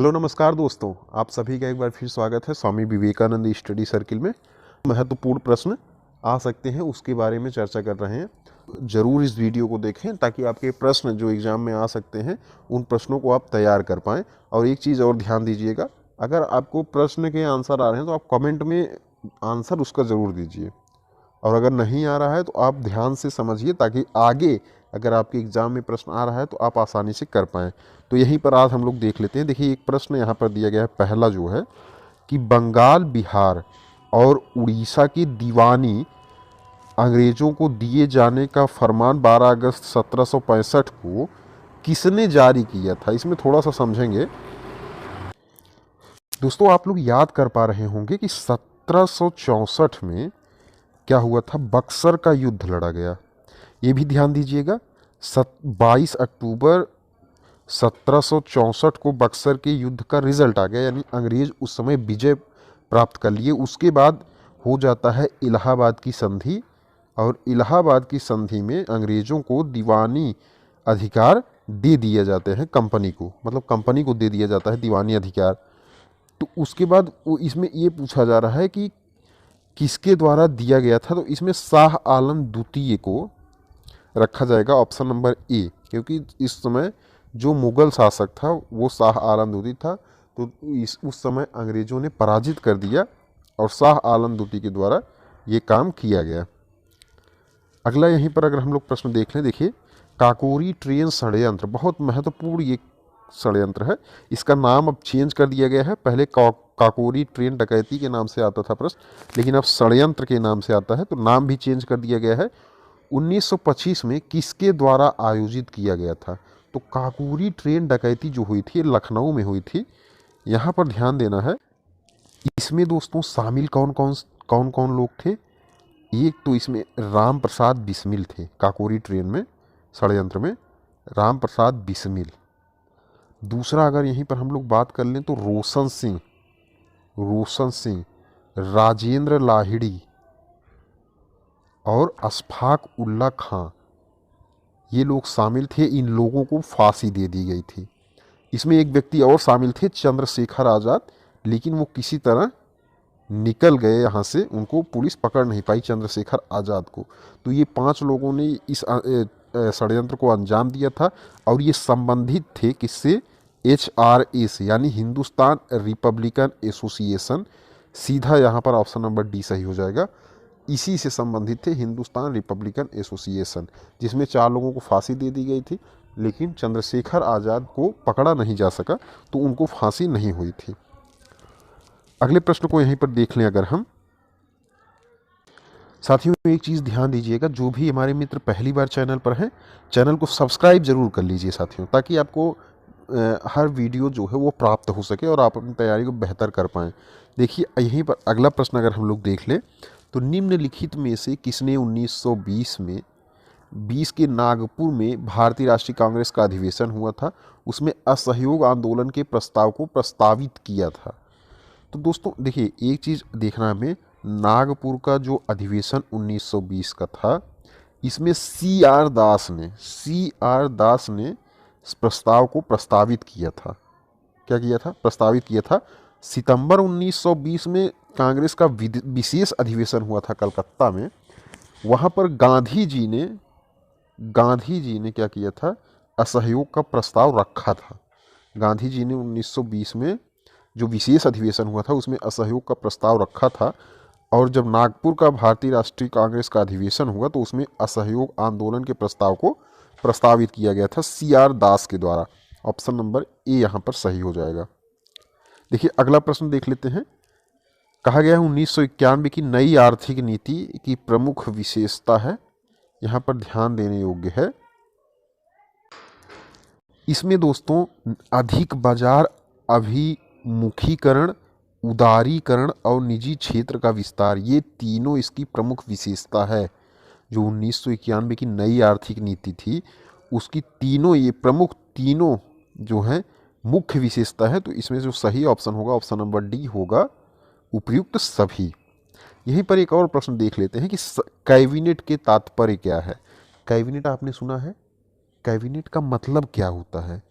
Hello नमस्कार दोस्तों, आप सभी का एक बार फिर स्वागत है स्वामी विवेकानंद स्टडी सर्किल में। महत्वपूर्ण प्रश्न आ सकते हैं उसके बारे में चर्चा कर रहे हैं। ज़रूर इस वीडियो को देखें ताकि आपके प्रश्न जो एग्ज़ाम में आ सकते हैं उन प्रश्नों को आप तैयार कर पाएँ। और एक चीज़ और ध्यान दीजिएगा, अगर आपको प्रश्न के आंसर आ रहे हैं तो आप कमेंट में आंसर उसका ज़रूर दीजिए, और अगर नहीं आ रहा है तो आप ध्यान से समझिए ताकि आगे अगर आपके एग्ज़ाम में प्रश्न आ रहा है तो आप आसानी से कर पाएँ। तो यहीं पर आज हम लोग देख लेते हैं। देखिए, एक प्रश्न यहाँ पर दिया गया है, पहला जो है कि बंगाल, बिहार और उड़ीसा की दीवानी अंग्रेज़ों को दिए जाने का फरमान 12 अगस्त 1765 को किसने जारी किया था। इसमें थोड़ा सा समझेंगे दोस्तों। आप लोग याद कर पा रहे होंगे कि 1764 में क्या हुआ था, बक्सर का युद्ध लड़ा गया। ये भी ध्यान दीजिएगा, 22 अक्टूबर 1764 को बक्सर के युद्ध का रिजल्ट आ गया, यानी अंग्रेज उस समय विजय प्राप्त कर लिए। उसके बाद हो जाता है इलाहाबाद की संधि, और इलाहाबाद की संधि में अंग्रेज़ों को दीवानी अधिकार दे दिए जाते हैं कंपनी को, मतलब कंपनी को दे दिया जाता है दीवानी अधिकार। तो उसके बाद वो इसमें ये पूछा जा रहा है कि किसके द्वारा दिया गया था, तो इसमें शाह आलम द्वितीय को रखा जाएगा, ऑप्शन नंबर ए, क्योंकि इस समय जो मुगल शासक था वो शाह आलम द्वितीय था। तो उस समय अंग्रेज़ों ने पराजित कर दिया और शाह आलम द्वितीय के द्वारा ये काम किया गया। अगला यहीं पर अगर हम लोग प्रश्न देख लें, देखिए, काकोरी ट्रेन षड्यंत्र, बहुत महत्वपूर्ण ये षड्यंत्र है। इसका नाम अब चेंज कर दिया गया है। पहले काकोरी ट्रेन डकैती के नाम से आता था प्रश्न, लेकिन अब षड्यंत्र के नाम से आता है, तो नाम भी चेंज कर दिया गया है। 1925 में किसके द्वारा आयोजित किया गया था, तो काकोरी ट्रेन डकैती जो हुई थी लखनऊ में हुई थी। यहाँ पर ध्यान देना है, इसमें दोस्तों शामिल कौन कौन लोग थे। एक तो इसमें राम प्रसाद बिस्मिल थे, काकोरी ट्रेन में षड्यंत्र में राम प्रसाद बिस्मिल। दूसरा अगर यहीं पर हम लोग बात कर लें तो रोशन सिंह, राजेंद्र लाहिड़ी और अशफाक उल्ला खां, ये लोग शामिल थे। इन लोगों को फांसी दे दी गई थी। इसमें एक व्यक्ति और शामिल थे, चंद्रशेखर आज़ाद, लेकिन वो किसी तरह निकल गए यहाँ से, उनको पुलिस पकड़ नहीं पाई चंद्रशेखर आज़ाद को। तो ये 5 लोगों ने इस षड्यंत्र को अंजाम दिया था, और ये संबंधित थे किससे, HRA से, यानी हिंदुस्तान रिपब्लिकन एसोसिएशन। सीधा यहाँ पर ऑप्शन नंबर डी सही हो जाएगा। इसी से संबंधित थे, हिंदुस्तान रिपब्लिकन एसोसिएशन, जिसमें 4 लोगों को फांसी दे दी गई थी, लेकिन चंद्रशेखर आज़ाद को पकड़ा नहीं जा सका, तो उनको फांसी नहीं हुई थी। अगले प्रश्न को यहीं पर देख लें अगर हम। साथियों, एक चीज़ ध्यान दीजिएगा, जो भी हमारे मित्र पहली बार चैनल पर हैं, चैनल को सब्सक्राइब जरूर कर लीजिए साथियों, ताकि आपको हर वीडियो जो है वो प्राप्त हो सके और आप अपनी तैयारी को बेहतर कर पाएँ। देखिए, यहीं पर अगला प्रश्न अगर हम लोग देख लें, तो निम्नलिखित में से किसने 1920 में 20 के नागपुर में भारतीय राष्ट्रीय कांग्रेस का अधिवेशन हुआ था, उसमें असहयोग आंदोलन के प्रस्ताव को प्रस्तावित किया था। तो दोस्तों देखिए, एक चीज़ देखना हमें, नागपुर का जो अधिवेशन 1920 का था, इसमें CR दास ने इस प्रस्ताव को प्रस्तावित किया था। क्या किया था, प्रस्तावित किया था। सितंबर 1920 में कांग्रेस का विशेष अधिवेशन हुआ था कलकत्ता में। वहाँ पर गांधी जी ने क्या किया था, असहयोग का प्रस्ताव रखा था। गांधी जी ने 1920 में जो विशेष अधिवेशन हुआ था उसमें असहयोग का प्रस्ताव रखा था, और जब नागपुर का भारतीय राष्ट्रीय कांग्रेस का अधिवेशन हुआ तो उसमें असहयोग आंदोलन के प्रस्ताव को प्रस्तावित किया गया था CR दास के द्वारा। ऑप्शन नंबर ए यहाँ पर सही हो जाएगा। देखिए, अगला प्रश्न देख लेते हैं। कहा गया है 1991 की नई आर्थिक नीति की प्रमुख विशेषता है, यहाँ पर ध्यान देने योग्य है। इसमें दोस्तों अधिक बाजार अभिमुखीकरण, उदारीकरण और निजी क्षेत्र का विस्तार, ये तीनों इसकी प्रमुख विशेषता है। जो 1991 की नई आर्थिक नीति थी उसकी ये प्रमुख तीनों जो हैं मुख्य विशेषता है। तो इसमें जो सही ऑप्शन होगा, ऑप्शन नंबर डी होगा, उपयुक्त सभी। यहीं पर एक और प्रश्न देख लेते हैं कि कैबिनेट के तात्पर्य क्या है। कैबिनेट आपने सुना है, कैबिनेट का मतलब क्या होता है।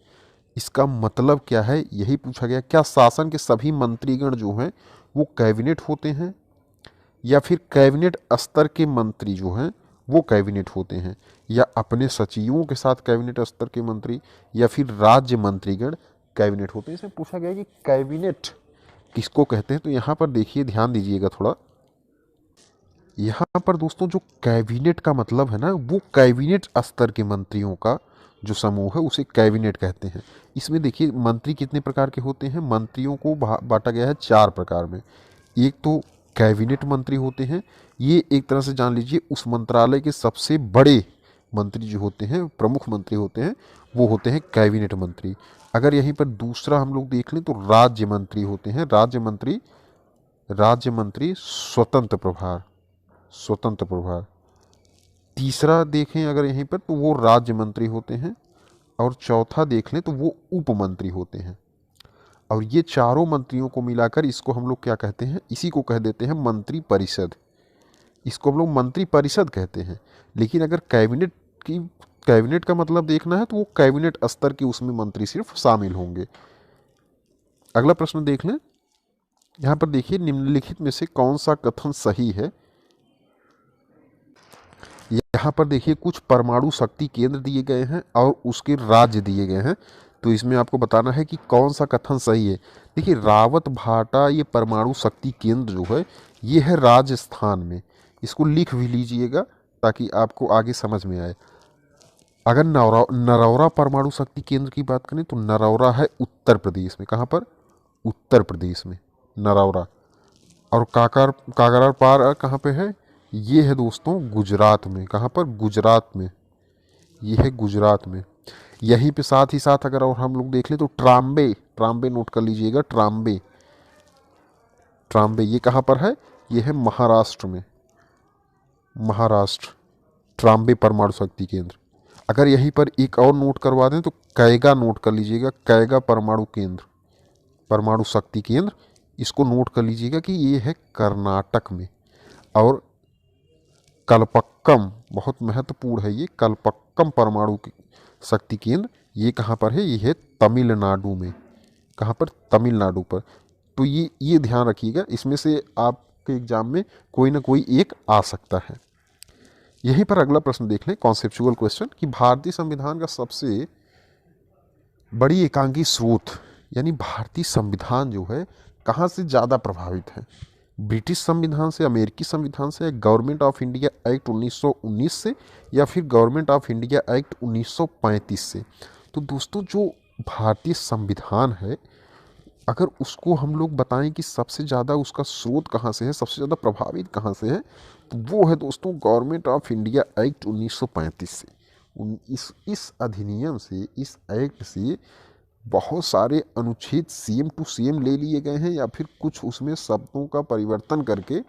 इसका मतलब क्या है, यही पूछा गया। क्या शासन के सभी मंत्रीगण जो हैं वो कैबिनेट होते हैं, या फिर कैबिनेट स्तर के मंत्री जो हैं वो कैबिनेट होते हैं, या अपने सचिवों के साथ कैबिनेट स्तर के मंत्री, या फिर राज्य मंत्रीगण कैबिनेट होते हैं। इसमें पूछा गया कि कैबिनेट किसको कहते हैं। तो यहाँ पर देखिए, ध्यान दीजिएगा थोड़ा। यहाँ पर दोस्तों जो कैबिनेट का मतलब है ना, वो कैबिनेट स्तर के मंत्रियों का जो समूह है उसे कैबिनेट कहते हैं। इसमें देखिए मंत्री कितने प्रकार के होते हैं। मंत्रियों को बांटा गया है 4 प्रकार में। एक तो कैबिनेट मंत्री होते हैं, ये एक तरह से जान लीजिए उस मंत्रालय के सबसे बड़े मंत्री जो होते हैं, प्रमुख मंत्री होते हैं, वो होते हैं कैबिनेट मंत्री। अगर यहीं पर दूसरा हम लोग देख लें तो राज्य मंत्री होते हैं। राज्य मंत्री स्वतंत्र प्रभार, स्वतंत्र प्रभार। तीसरा देखें अगर यहीं पर तो वो राज्य मंत्री होते हैं, और चौथा देख लें तो वो उप मंत्री होते हैं। और ये चारों मंत्रियों को मिलाकर इसको हम लोग क्या कहते हैं, इसी को कह देते हैं मंत्री परिषद। इसको हम लोग मंत्री परिषद कहते हैं। लेकिन अगर कैबिनेट का मतलब देखना है तो वो कैबिनेट स्तर के उसमें मंत्री सिर्फ शामिल होंगे। अगला प्रश्न देख लें। यहाँ पर देखिए निम्नलिखित में से कौन सा कथन सही है। यहाँ पर देखिए कुछ परमाणु शक्ति केंद्र दिए गए हैं और उसके राज्य दिए गए हैं। तो इसमें आपको बताना है कि कौन सा कथन सही है। देखिए रावत भाटा ये परमाणु शक्ति केंद्र जो है ये है राजस्थान में। इसको लिख भी लीजिएगा ताकि आपको आगे समझ में आए। अगर नरौरा परमाणु शक्ति केंद्र की बात करें तो नरौरा है उत्तर प्रदेश में। कहाँ पर? उत्तर प्रदेश में नरौरा। और काकरार पार कहाँ पे है? ये है दोस्तों गुजरात में। कहाँ पर? गुजरात में। ये है गुजरात में। यहीं पे साथ ही साथ अगर और हम लोग देख लें तो ट्राम्बे, ट्राम्बे नोट कर लीजिएगा। ट्राम्बे, ट्राम्बे ये कहाँ पर है? ये है महाराष्ट्र में। महाराष्ट्र, ट्राम्बे परमाणु शक्ति केंद्र। अगर यहीं पर एक और नोट करवा दें तो कैगा नोट कर लीजिएगा। कैगा परमाणु केंद्र, परमाणु शक्ति केंद्र, इसको नोट कर लीजिएगा कि ये है कर्नाटक में। और कलपक्कम बहुत महत्वपूर्ण है, ये कलपक्कम परमाणु शक्ति केंद्र ये कहाँ पर है? ये है तमिलनाडु में। कहाँ पर? तमिलनाडु पर। तो ये ध्यान रखिएगा, इसमें से आपके एग्जाम में कोई ना कोई एक आ सकता है। यहीं पर अगला प्रश्न देख लें, कॉन्सेप्चुअल क्वेश्चन, कि भारतीय संविधान का सबसे बड़ी एकांकी स्रोत यानी भारतीय संविधान जो है कहाँ से ज़्यादा प्रभावित है? ब्रिटिश संविधान से, अमेरिकी संविधान से, गवर्नमेंट ऑफ इंडिया एक्ट 1919 से, या फिर गवर्नमेंट ऑफ इंडिया एक्ट 1935 से? तो दोस्तों जो भारतीय संविधान है अगर उसको हम लोग बताएं कि सबसे ज़्यादा उसका स्रोत कहाँ से है, सबसे ज़्यादा प्रभावित कहाँ से है, तो वो है दोस्तों गवर्नमेंट ऑफ इंडिया एक्ट 1935 से। इस अधिनियम से, इस एक्ट से बहुत सारे अनुच्छेद सेम टू सेम ले लिए गए हैं, या फिर कुछ उसमें शब्दों का परिवर्तन करके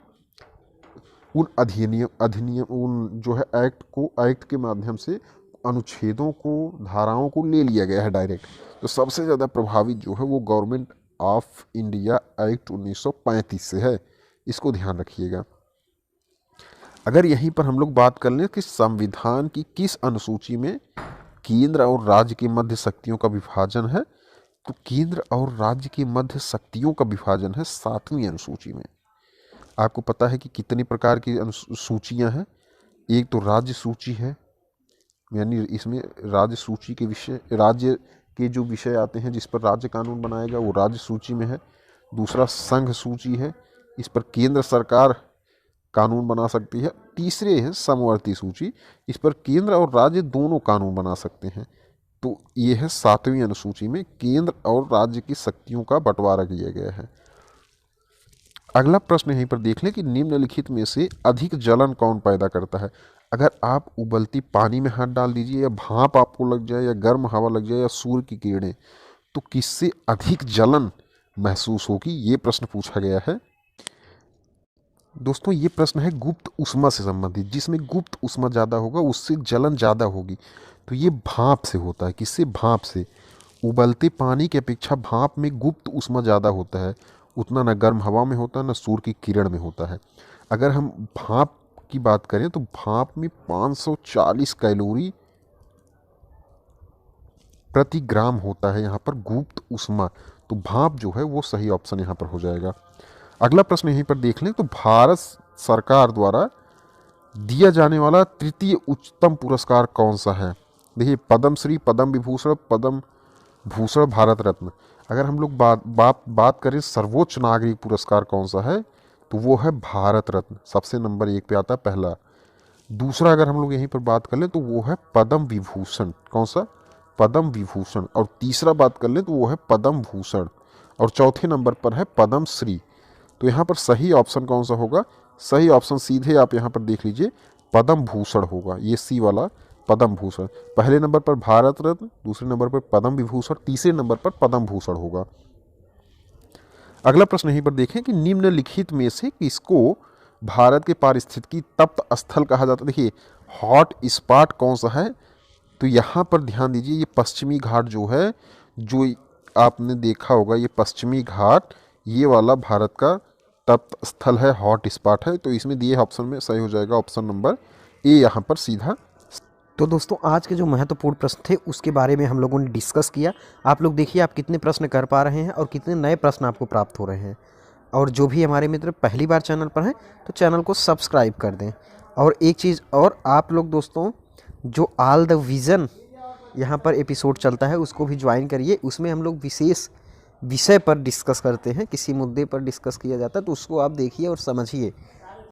उन अधिनियम उन जो है एक्ट के माध्यम से अनुच्छेदों को, धाराओं को ले लिया गया है डायरेक्ट। तो सबसे ज़्यादा प्रभावित जो है वो गवर्नमेंट ऑफ इंडिया एक्ट 1935 से है। इसको ध्यान रखिएगा। अगर यहीं पर हम लोग बात कर लें कि संविधान की किस अनुसूची में केंद्र और राज्य के मध्य शक्तियों का विभाजन है, तो केंद्र और राज्य के मध्य शक्तियों का विभाजन है 7वीं अनुसूची में। आपको पता है कि कितनी प्रकार की सूचियां हैं। एक तो राज्य सूची है, यानी इसमें राज्य सूची के विषय, राज्य के जो विषय आते हैं जिस पर राज्य कानून बनाएगा वो राज्य सूची में है। दूसरा संघ सूची है, इस पर केंद्र सरकार कानून बना सकती है। तीसरे है समवर्ती सूची, इस पर केंद्र और राज्य दोनों कानून बना सकते हैं। तो ये है 7वीं अनुसूची में केंद्र और राज्य की शक्तियों का बंटवारा किया गया है। अगला प्रश्न यहीं पर देख लें कि निम्नलिखित में से अधिक जलन कौन पैदा करता है? अगर आप उबलती पानी में हाथ डाल दीजिए, या भाप आपको लग जाए, या गर्म हवा लग जाए, या सूर्य की किरणें, तो किससे अधिक जलन महसूस होगी? ये प्रश्न पूछा गया है। दोस्तों ये प्रश्न है गुप्त ऊष्मा से संबंधित। जिसमें गुप्त ऊष्मा ज़्यादा होगा उससे जलन ज़्यादा होगी। तो ये भाप से होता है। किससे? भाप से। उबलते पानी की अपेक्षा भाप में गुप्त ऊष्मा ज़्यादा होता है। उतना ना गर्म हवा में होता है, ना सूर्य की किरण में होता है। अगर हम भाप की बात करें तो भाप में 540 कैलोरी प्रति ग्राम होता है यहाँ पर गुप्त ऊष्मा। तो भाप जो है वो सही ऑप्शन यहाँ पर हो जाएगा। अगला प्रश्न यहीं पर देख लें, तो भारत सरकार द्वारा दिया जाने वाला तृतीय उच्चतम पुरस्कार कौन सा है? देखिए, पद्म श्री, पद्म विभूषण, पद्म भूषण, भारत रत्न। अगर हम लोग बात करें सर्वोच्च नागरिक पुरस्कार कौन सा है, तो वो है भारत रत्न, सबसे नंबर 1 पे आता है पहला। दूसरा अगर हम लोग यहीं पर बात कर लें तो वो है पद्म विभूषण। कौन सा? पद्म विभूषण। और तीसरा बात कर लें तो वो है पद्म भूषण। और चौथे नंबर पर है पद्म श्री। तो यहाँ पर सही ऑप्शन कौन सा होगा? सही ऑप्शन सीधे आप यहाँ पर देख लीजिए, पद्म भूषण होगा, ये सी वाला पद्म भूषण। पहले नंबर पर भारत रत्न, दूसरे नंबर पर पद्म विभूषण, तीसरे नंबर पर पद्म भूषण होगा। अगला प्रश्न यहीं पर देखें कि निम्नलिखित में से किसको भारत के पारिस्थितिकी तप्त स्थल कहा जाता है? देखिए, हॉट स्पॉट कौन सा है? तो यहाँ पर ध्यान दीजिए, ये पश्चिमी घाट जो है, जो आपने देखा होगा, ये पश्चिमी घाट, ये वाला भारत का तप्त स्थल है, हॉट स्पॉट है। तो इसमें दिए ऑप्शन में सही हो जाएगा ऑप्शन नंबर ए यहाँ पर सीधा। तो दोस्तों, आज के जो महत्वपूर्ण प्रश्न थे उसके बारे में हम लोगों ने डिस्कस किया। आप लोग देखिए आप कितने प्रश्न कर पा रहे हैं और कितने नए प्रश्न आपको प्राप्त हो रहे हैं। और जो भी हमारे मित्र पहली बार चैनल पर हैं तो चैनल को सब्सक्राइब कर दें। और एक चीज़ और, आप लोग दोस्तों जो ऑल द विज़न यहाँ पर एपिसोड चलता है उसको भी ज्वाइन करिए। उसमें हम लोग विशेष विषय पर डिस्कस करते हैं, किसी मुद्दे पर डिस्कस किया जाता है, तो उसको आप देखिए और समझिए।